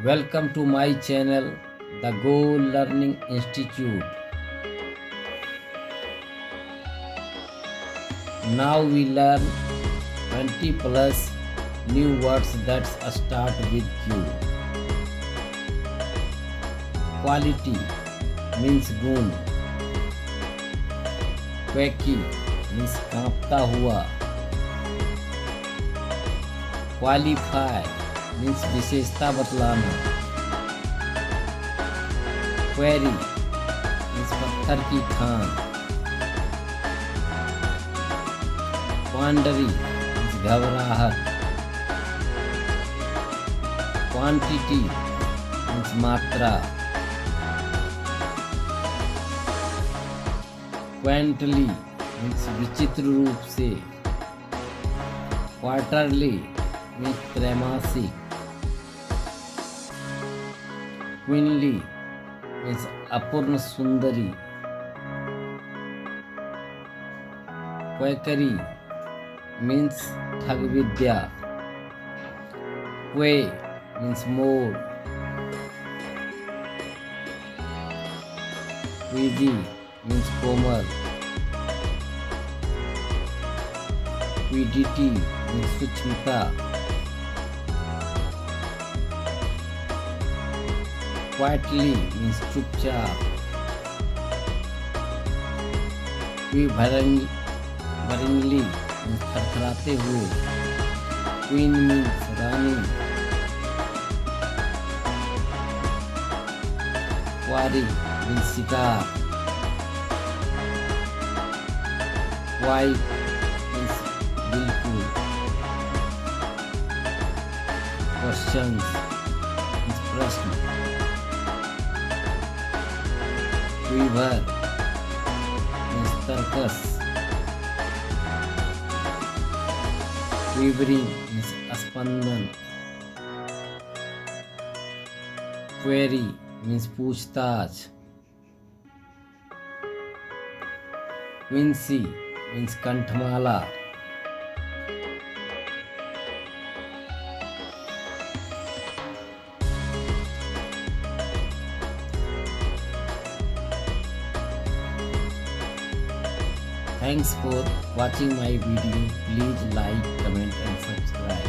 Welcome to my channel, the Go Learning Institute. Now we learn 20 plus new words that start with Q. Quality means गुण. Quacky means कांपता हुआ. Qualify means विशेषता बतलाना. Query means पत्थर की Khan. क्वांडरी means घबराहट. Quantity means मात्रा. क्वेंटली means विचित्र रूप से. क्वार्टरली मीन्स त्रैमासिक. क्वीनली मीन्स अपूर्ण सुंदरी. क्वैकरी मीन्स ठग विद्या. क्वे मीन्स मोर. क्वीजी मीन्स कोमल. क्विडिटी मीन्स सूक्ष्मता. क्वाइटली मीन्स चुपचाप. क्विवरिंगली मीन्स थरथराते हुए. क्वीन मीन्स रानी. क्वारी मीन्स शिकार. क्वाइट मीन्स बिल्कुल. क्वेश्चंस मीन्स प्रश्न. क्वीवर मीन्स तर्कस. क्वीवरिंग मीन्स स्पंदन. क्वेरी मीन्स पूछताछ. क्विंसी मीन्स कंठमाला. Thanks for watching my video. Please like, comment and subscribe.